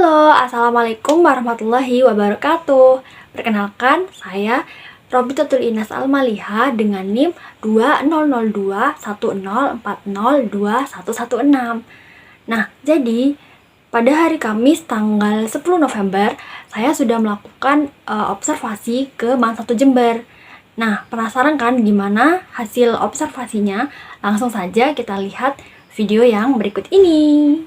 Halo, Assalamualaikum warahmatullahi wabarakatuh. Perkenalkan, saya Robitatul Inas Almaliha dengan NIM 200210402116. Nah, jadi pada hari Kamis tanggal 10 November, saya sudah melakukan observasi ke MAN 1 Jember. Nah, penasaran kan gimana hasil observasinya? Langsung saja kita lihat video yang berikut ini.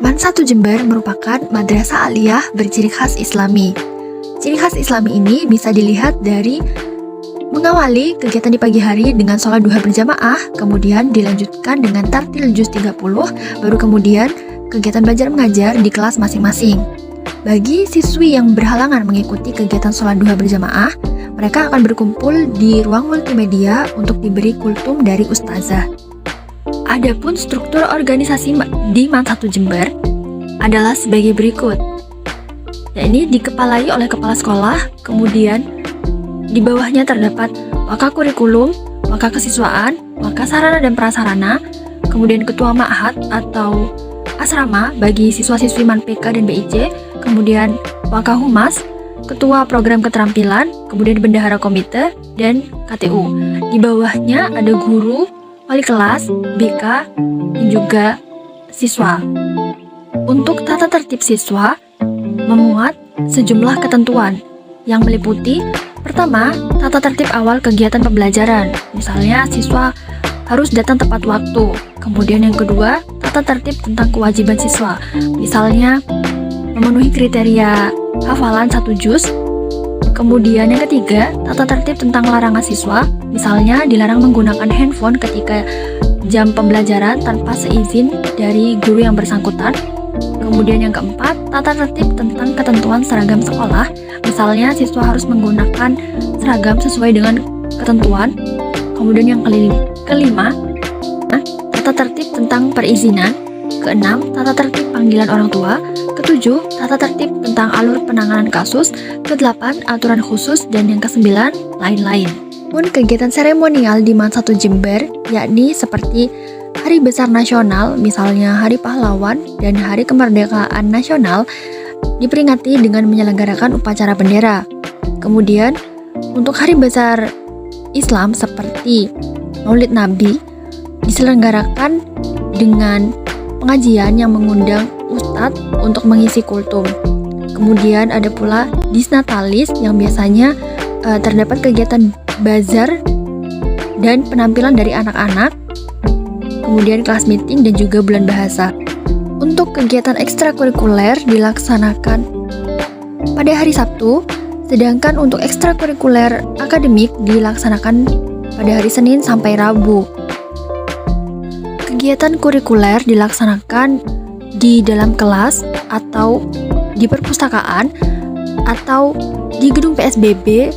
MAN 1 Jember merupakan madrasah aliyah berciri khas Islami. Ciri khas Islami ini bisa dilihat dari mengawali kegiatan di pagi hari dengan sholat duha berjamaah, kemudian dilanjutkan dengan tartil juz 30, baru kemudian kegiatan belajar mengajar di kelas masing-masing. Bagi siswi yang berhalangan mengikuti kegiatan sholat duha berjamaah, mereka akan berkumpul di ruang multimedia untuk diberi kultum dari ustazah. Adapun struktur organisasi di MAN 1 Jember adalah sebagai berikut. Ini dikepalai oleh kepala sekolah, kemudian di bawahnya terdapat waka kurikulum, waka kesiswaan, waka sarana dan prasarana, kemudian ketua ma'had atau asrama bagi siswa-siswi MAN PK dan BIC, kemudian waka humas, ketua program keterampilan, kemudian bendahara komite, dan KTU. Di bawahnya ada guru, wali kelas, BK, dan juga siswa. Untuk tata tertib siswa memuat sejumlah ketentuan yang meliputi: pertama, tata tertib awal kegiatan pembelajaran. Misalnya, siswa harus datang tepat waktu. Kemudian yang kedua, tata tertib tentang kewajiban siswa. Misalnya, memenuhi kriteria hafalan 1 juz. Kemudian yang ketiga, tata tertib tentang larangan siswa. Misalnya, dilarang menggunakan handphone ketika jam pembelajaran tanpa seizin dari guru yang bersangkutan. Kemudian yang keempat, tata tertib tentang ketentuan seragam sekolah. Misalnya, siswa harus menggunakan seragam sesuai dengan ketentuan. Kemudian yang kelima, tata tertib tentang perizinan. Keenam, tata tertib panggilan orang tua. Ketujuh, tata tertib tentang alur penanganan kasus. Kedelapan, aturan khusus. Dan yang kesembilan, lain-lain. Pun kegiatan seremonial di MAN 1 Jember, yakni seperti Hari Besar Nasional, misalnya Hari Pahlawan dan Hari Kemerdekaan Nasional, diperingati dengan menyelenggarakan upacara bendera. Kemudian, untuk Hari Besar Islam seperti Maulid Nabi, diselenggarakan dengan pengajian yang mengundang ustadz untuk mengisi kultum. Kemudian ada pula Disnatalis yang biasanya terdapat kegiatan bazar dan penampilan dari anak-anak, kemudian kelas meeting dan juga bulan bahasa. Untuk kegiatan ekstrakurikuler dilaksanakan pada hari Sabtu, sedangkan untuk ekstrakurikuler akademik dilaksanakan pada hari Senin sampai Rabu. Kegiatan kurikuler dilaksanakan di dalam kelas atau di perpustakaan atau di gedung PSBB.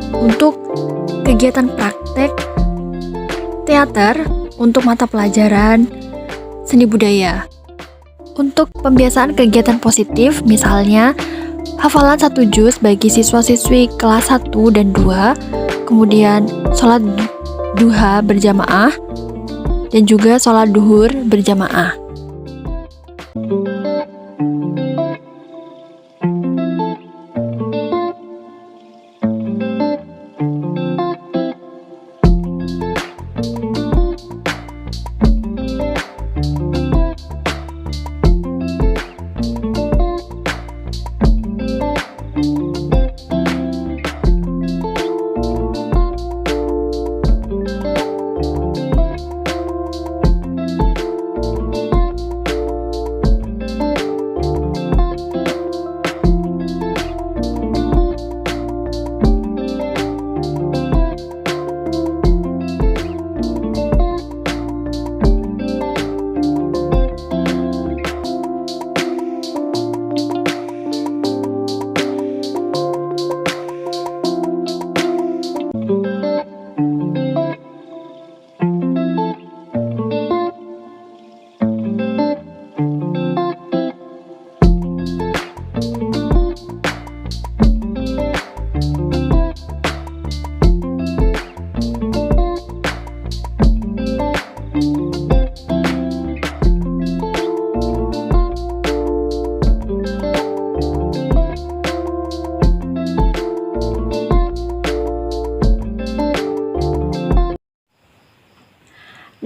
Untuk kegiatan praktek teater untuk mata pelajaran seni budaya. Untuk pembiasaan kegiatan positif, misalnya hafalan 1 juz bagi siswa-siswi kelas 1 dan 2, kemudian sholat duha berjamaah, dan juga sholat duhur berjamaah.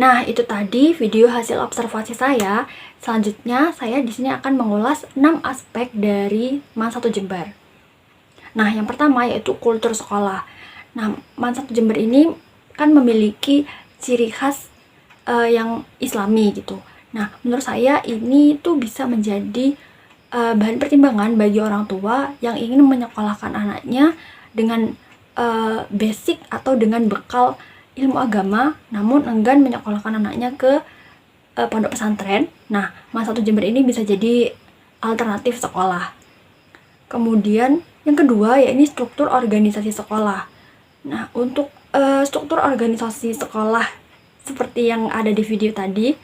Nah, itu tadi video hasil observasi saya. Selanjutnya, saya di sini akan mengulas 6 aspek dari MAN 1 Jember. Nah, yang pertama yaitu kultur sekolah. Nah, MAN 1 Jember ini kan memiliki ciri khas yang islami gitu. Nah, menurut saya ini tuh bisa menjadi bahan pertimbangan bagi orang tua yang ingin menyekolahkan anaknya dengan basic atau dengan bekal ilmu agama, namun enggan menyekolahkan anaknya ke pondok pesantren. Nah, MAN 1 Jember ini bisa jadi alternatif sekolah. Kemudian yang kedua yaitu struktur organisasi sekolah. Nah, untuk struktur organisasi sekolah seperti yang ada di video tadi,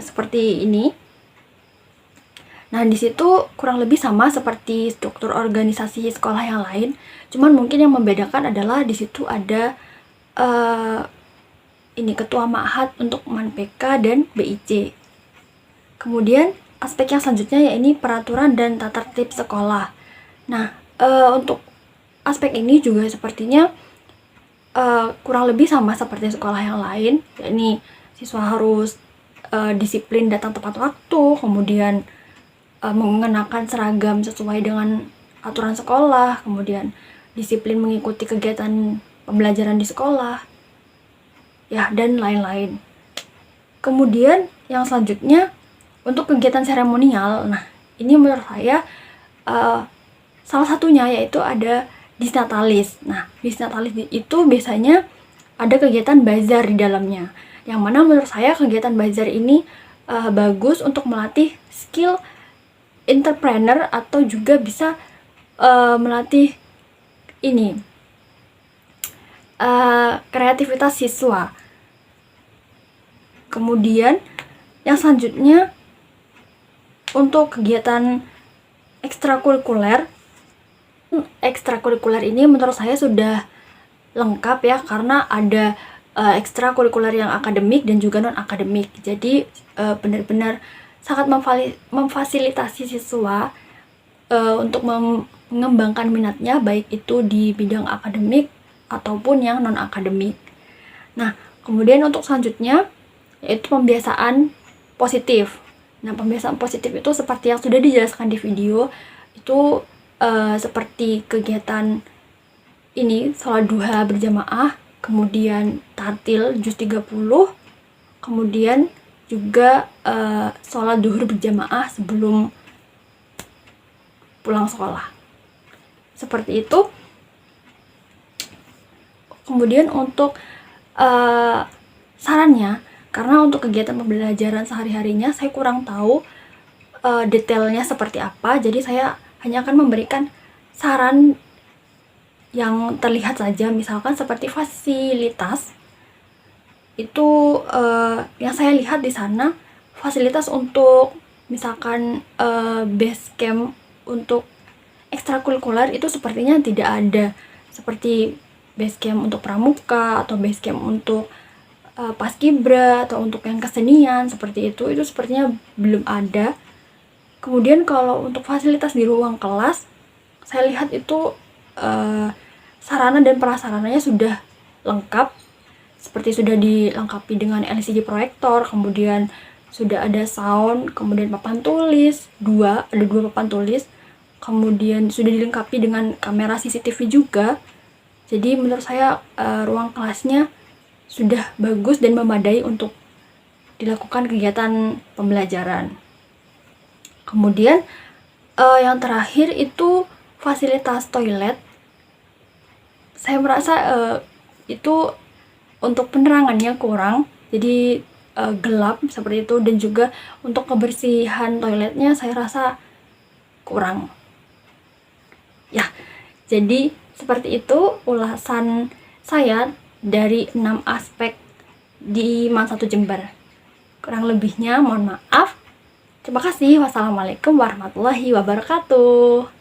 seperti ini. Nah, di situ kurang lebih sama seperti struktur organisasi sekolah yang lain. Cuman mungkin yang membedakan adalah di situ ada ini ketua ma'had untuk MAN PK dan BIC. Kemudian aspek yang selanjutnya yaitu peraturan dan tata tertib sekolah. Nah, untuk aspek ini juga sepertinya kurang lebih sama seperti sekolah yang lain, yakni siswa harus disiplin datang tepat waktu, kemudian mengenakan seragam sesuai dengan aturan sekolah, kemudian disiplin mengikuti kegiatan pembelajaran di sekolah, ya, dan lain-lain. Kemudian yang selanjutnya untuk kegiatan seremonial. Nah, ini menurut saya salah satunya yaitu ada Disnatalis. Nah, Disnatalis itu biasanya ada kegiatan bazar di dalamnya, yang mana menurut saya kegiatan bazar ini bagus untuk melatih skill entrepreneur atau juga bisa melatih ini kreativitas siswa. Kemudian yang selanjutnya untuk kegiatan ekstrakurikuler ini menurut saya sudah lengkap ya, karena ada ekstrakurikuler yang akademik dan juga non akademik. Jadi benar-benar sangat memfasilitasi siswa untuk mengembangkan minatnya, baik itu di bidang akademik ataupun yang non akademik. Nah, kemudian untuk selanjutnya yaitu pembiasaan positif. Nah, pembiasaan positif itu seperti yang sudah dijelaskan di video, itu seperti kegiatan ini sholat duha berjamaah, kemudian tartil juz 30, kemudian juga sholat duhur berjamaah sebelum pulang sekolah. Seperti itu. Kemudian untuk sarannya, karena untuk kegiatan pembelajaran sehari-harinya saya kurang tahu detailnya seperti apa, jadi saya hanya akan memberikan saran yang terlihat saja. Misalkan seperti fasilitas, itu yang saya lihat di sana fasilitas untuk misalkan base camp untuk ekstrakurikuler itu sepertinya tidak ada, seperti base camp untuk pramuka atau base camp untuk paskibra atau untuk yang kesenian seperti itu sepertinya belum ada. Kemudian kalau untuk fasilitas di ruang kelas, saya lihat itu sarana dan prasarananya sudah lengkap, seperti sudah dilengkapi dengan LCD proyektor, kemudian sudah ada sound, kemudian papan tulis, ada dua papan tulis, kemudian sudah dilengkapi dengan kamera CCTV juga. Jadi menurut saya ruang kelasnya sudah bagus dan memadai untuk dilakukan kegiatan pembelajaran. Kemudian yang terakhir itu fasilitas toilet. Saya merasa itu untuk penerangannya kurang, jadi gelap seperti itu, dan juga untuk kebersihan toiletnya saya rasa kurang. Ya, jadi seperti itu ulasan saya dari 6 aspek di MAN 1 Jember. Kurang lebihnya mohon maaf. Terima kasih. Wassalamualaikum warahmatullahi wabarakatuh.